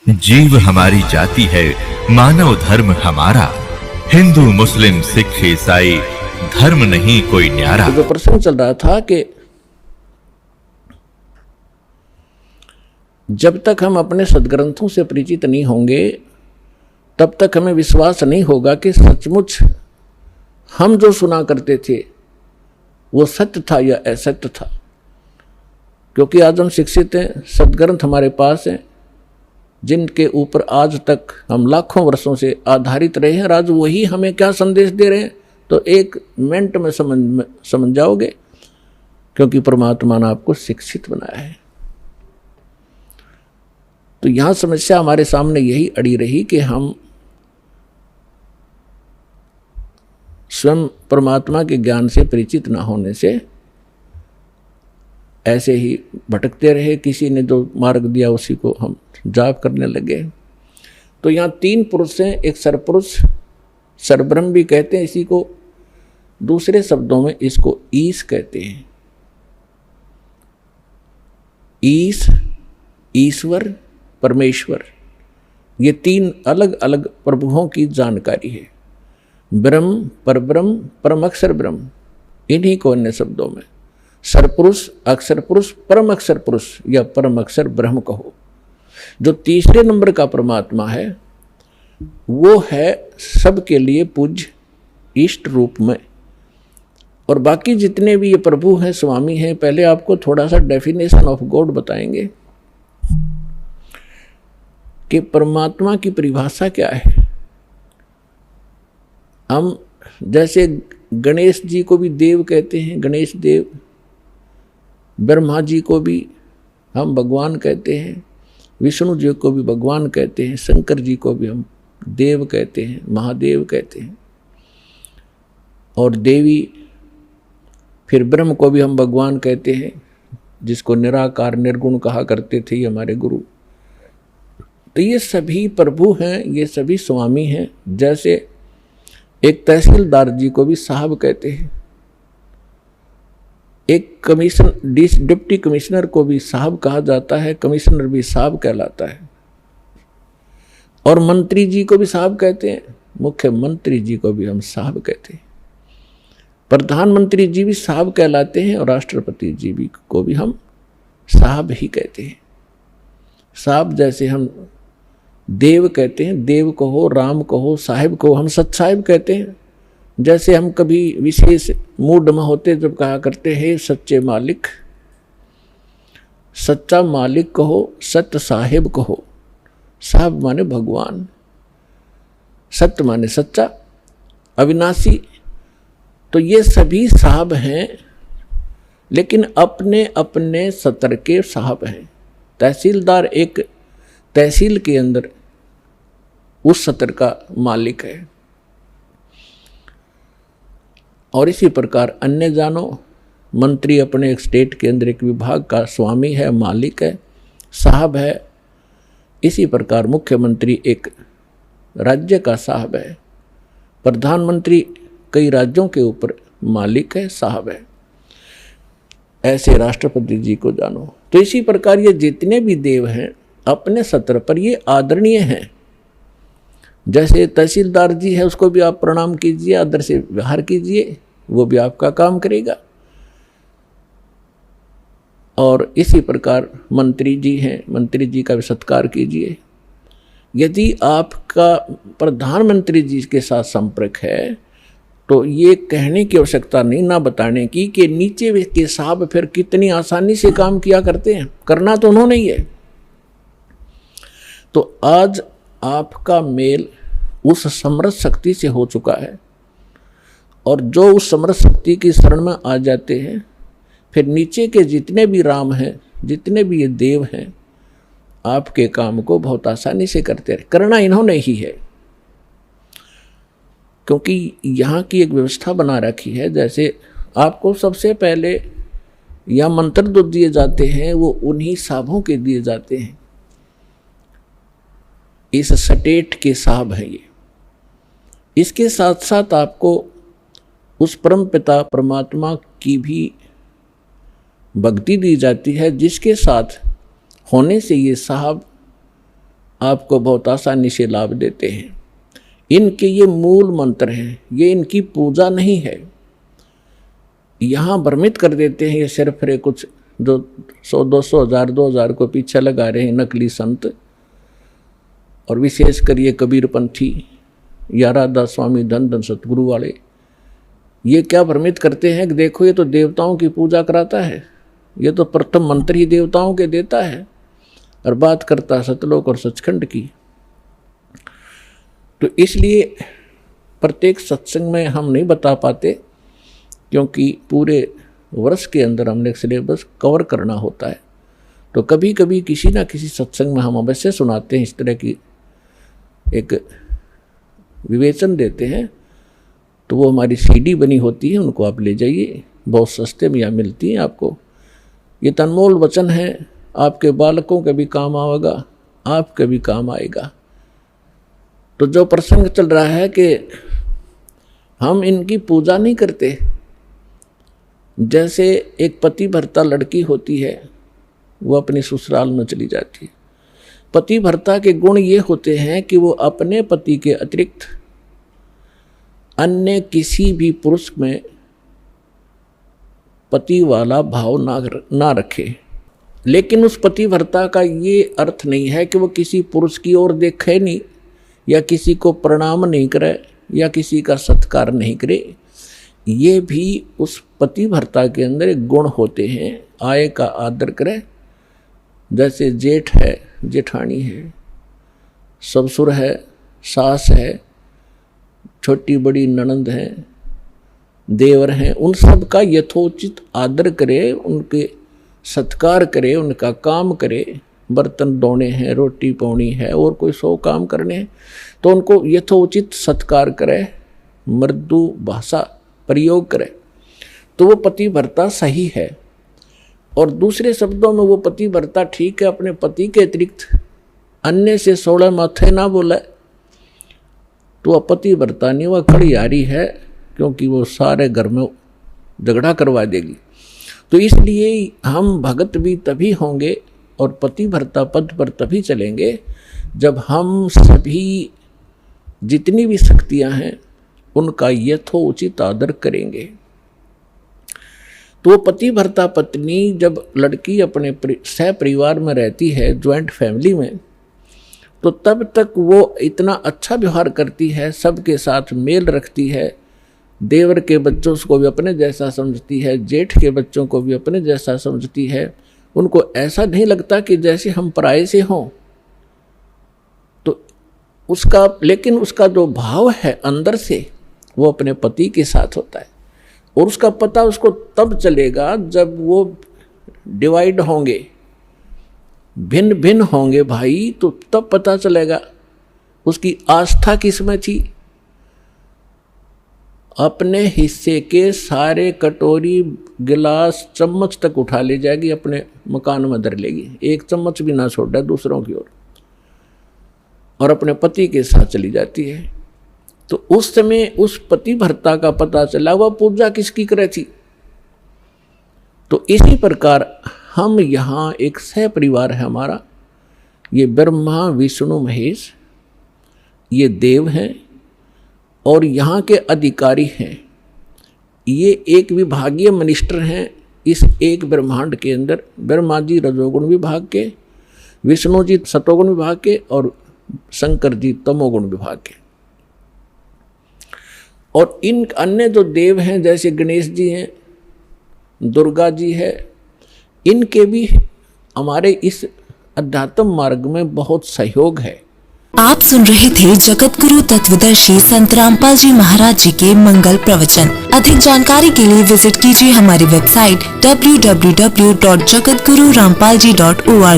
जीव हमारी जाति है, मानव धर्म हमारा। हिंदू मुस्लिम सिख ईसाई धर्म नहीं कोई न्यारा। जो प्रसंग चल रहा था कि जब तक हम अपने सदग्रंथों से परिचित नहीं होंगे तब तक हमें विश्वास नहीं होगा कि सचमुच हम जो सुना करते थे वो सत्य था या असत्य था। क्योंकि आज हम शिक्षित हैं, सदग्रंथ हमारे पास हैं, जिनके ऊपर आज तक हम लाखों वर्षों से आधारित रहे हैं। और आज वही हमें क्या संदेश दे रहे हैं तो एक मिनट में समझ जाओगे, क्योंकि परमात्मा ने आपको शिक्षित बनाया है। तो यहां समस्या हमारे सामने यही अड़ी रही कि हम स्वयं परमात्मा के ज्ञान से परिचित न होने से ऐसे ही भटकते रहे। किसी ने जो मार्ग दिया उसी को हम जाप करने लगे। तो यहाँ तीन पुरुष हैं, एक सरपुरुष, सरब्रह्म भी कहते हैं इसी को, दूसरे शब्दों में इसको ईश कहते हैं। ईश, ईश्वर, परमेश्वर, ये तीन अलग अलग प्रभुओं की जानकारी है। ब्रह्म, परब्रह्म, परम अक्षर ब्रह्म, इन्हीं को अन्य शब्दों में सरपुरुष, अक्षर पुरुष, परम अक्षर पुरुष या परम अक्षर ब्रह्म कहो। जो तीसरे नंबर का परमात्मा है वो है सबके लिए पूज्य इष्ट रूप में। और बाकी जितने भी ये प्रभु हैं, स्वामी हैं, पहले आपको थोड़ा सा डेफिनेशन ऑफ गॉड बताएंगे कि परमात्मा की परिभाषा क्या है। हम जैसे गणेश जी को भी देव कहते हैं, गणेश देव, ब्रह्मा जी को भी हम भगवान कहते हैं, विष्णु जी को भी भगवान कहते हैं, शंकर जी को भी हम देव कहते हैं, महादेव कहते हैं। और देवी, फिर ब्रह्म को भी हम भगवान कहते हैं, जिसको निराकार निर्गुण कहा करते थे हमारे गुरु। तो ये सभी प्रभु हैं, ये सभी स्वामी हैं। जैसे एक तहसीलदार जी को भी साहब कहते हैं, एक डिप्टी कमिश्नर को भी साहब कहा जाता है, कमिश्नर भी साहब कहलाता है। और मंत्री जी को भी साहब कहते हैं, मुख्यमंत्री जी को भी हम साहब कहते हैं, प्रधानमंत्री जी भी साहब कहलाते हैं, और राष्ट्रपति जी भी को भी हम साहब ही कहते हैं। साहब जैसे हम देव कहते हैं, देव कहो, राम कहो, साहिब कहो, हम सत्साहिब कहते हैं। जैसे हम कभी विशेष मूड में होते जब कहा करते हैं सच्चे मालिक, सच्चा मालिक कहो, सत्य साहिब कहो। साहब माने भगवान, सत्य माने सच्चा, अविनाशी। तो ये सभी साहब हैं, लेकिन अपने अपने सत्र के साहब हैं। तहसीलदार एक तहसील के अंदर उस सत्र का मालिक है। और इसी प्रकार अन्य जानो, मंत्री अपने एक स्टेट के अंदर एक विभाग का स्वामी है, मालिक है, साहब है। इसी प्रकार मुख्यमंत्री एक राज्य का साहब है, प्रधानमंत्री कई राज्यों के ऊपर मालिक है, साहब है। ऐसे राष्ट्रपति जी को जानो। तो इसी प्रकार ये जितने भी देव हैं अपने सत्र पर ये आदरणीय हैं। जैसे तहसीलदार जी है, उसको भी आप प्रणाम कीजिए, आदर से व्यवहार कीजिए, वो भी आपका काम करेगा। और इसी प्रकार मंत्री जी हैं, मंत्री जी का भी सत्कार कीजिए। यदि आपका प्रधानमंत्री जी के साथ संपर्क है तो ये कहने की आवश्यकता नहीं, ना बताने की, कि नीचे के साहब फिर कितनी आसानी से काम किया करते हैं, करना तो उन्होंने ही है। तो आज आपका मेल उस समर्थ शक्ति से हो चुका है, और जो उस समर्थ शक्ति की शरण में आ जाते हैं, फिर नीचे के जितने भी राम हैं, जितने भी ये देव हैं, आपके काम को बहुत आसानी से करते रहे। करना इन्होंने ही है, क्योंकि यहाँ की एक व्यवस्था बना रखी है। जैसे आपको सबसे पहले या मंत्र जो दिए जाते हैं वो उन्हीं साहबों के दिए जाते हैं। इस स्टेट के साहब हैं ये। इसके साथ साथ आपको उस परम पिता परमात्मा की भी भक्ति दी जाती है, जिसके साथ होने से ये साहब आपको बहुत आसानी से लाभ देते हैं। इनके ये मूल मंत्र हैं, ये इनकी पूजा नहीं है। यहाँ भ्रमित कर देते हैं ये सिर्फ कुछ जो 100, 200, 1000, 2000 को पीछे लगा रहे हैं नकली संत, और विशेषकर ये कबीरपंथी या राधा स्वामी धन धन सतगुरु वाले, ये क्या भ्रमित करते हैं कि देखो ये तो देवताओं की पूजा कराता है, ये तो प्रथम मंत्र ही देवताओं के देता है और बात करता सतलोक और सचखंड की। तो इसलिए प्रत्येक सत्संग में हम नहीं बता पाते, क्योंकि पूरे वर्ष के अंदर हमने सिलेबस कवर करना होता है। तो कभी कभी किसी ना किसी सत्संग में हम अवश्य सुनाते हैं, इस तरह की एक विवेचन देते हैं। तो वो हमारी सीडी बनी होती है, उनको आप ले जाइए, बहुत सस्ते में यहाँ मिलती हैं आपको। ये तनमोल वचन है, आपके बालकों के भी काम आएगा, आपके भी काम आएगा। तो जो प्रसंग चल रहा है कि हम इनकी पूजा नहीं करते, जैसे एक पति भर्ता लड़की होती है, वो अपनी ससुराल में चली जाती है। पति भर्ता के गुण ये होते हैं कि वो अपने पति के अतिरिक्त अन्य किसी भी पुरुष में पति वाला भाव ना रखे। लेकिन उस पतिव्रता का ये अर्थ नहीं है कि वो किसी पुरुष की ओर देखे नहीं, या किसी को प्रणाम नहीं करे, या किसी का सत्कार नहीं करे। ये भी उस पतिव्रता के अंदर एक गुण होते हैं। आय का आदर करे, जैसे जेठ है, जेठानी है, ससुर है, सास है, छोटी बड़ी ननंद है, देवर हैं, उन सब का यथोचित आदर करे, उनके सत्कार करे, उनका काम करे। बर्तन धोने हैं, रोटी पानी है, और कोई 100 काम करने हैं, तो उनको यथोचित सत्कार करे, मृदु भाषा प्रयोग करे, तो वो पतिव्रता सही है। और दूसरे शब्दों में वो पतिव्रता ठीक है, अपने पति के अतिरिक्त अन्य से 16 माथे ना बोले, तो वह पतिव्रता नहीं, वह खड़ियारी है, क्योंकि वो सारे घर में झगड़ा करवा देगी। तो इसलिए हम भगत भी तभी होंगे और पतिव्रता पद पर तभी चलेंगे जब हम सभी जितनी भी शक्तियां हैं उनका यथोचित आदर करेंगे। तो पतिव्रता पत्नी जब लड़की अपने सह परिवार में रहती है, ज्वाइंट फैमिली में, तो तब तक वो इतना अच्छा व्यवहार करती है, सबके साथ मेल रखती है, देवर के बच्चों को भी अपने जैसा समझती है, जेठ के बच्चों को भी अपने जैसा समझती है। उनको ऐसा नहीं लगता कि जैसे हम पराये से हों। तो लेकिन उसका जो भाव है अंदर से, वो अपने पति के साथ होता है, और उसका पता उसको तब चलेगा जब वो डिवाइड होंगे, भिन्न भिन्न होंगे भाई, तो तब पता चलेगा उसकी आस्था किसमें थी। अपने हिस्से के सारे कटोरी गिलास चम्मच तक उठा ले जाएगी, अपने मकान में धर लेगी, एक चम्मच भी ना छोड़ा दूसरों की ओर, और अपने पति के साथ चली जाती है। तो उस समय उस पतिव्रता का पता चला वह पूजा किसकी करे थी। तो इसी प्रकार हम यहाँ एक सह परिवार है हमारा, ये ब्रह्मा विष्णु महेश, ये देव हैं और यहाँ के अधिकारी हैं। ये एक विभागीय मिनिस्टर हैं इस एक ब्रह्मांड के अंदर। ब्रह्मा जी रजोगुण विभाग के, विष्णु जी सतोगुण विभाग के, और शंकर जी तमोगुण विभाग के। और इन अन्य जो देव हैं, जैसे गणेश जी हैं, दुर्गा जी है, इनके भी हमारे इस अध्यात्म मार्ग में बहुत सहयोग है। आप सुन रहे थे जगत गुरु तत्वदर्शी संत रामपाल जी महाराज जी के मंगल प्रवचन। अधिक जानकारी के लिए विजिट कीजिए हमारी वेबसाइट www.jagatgururampalji.org।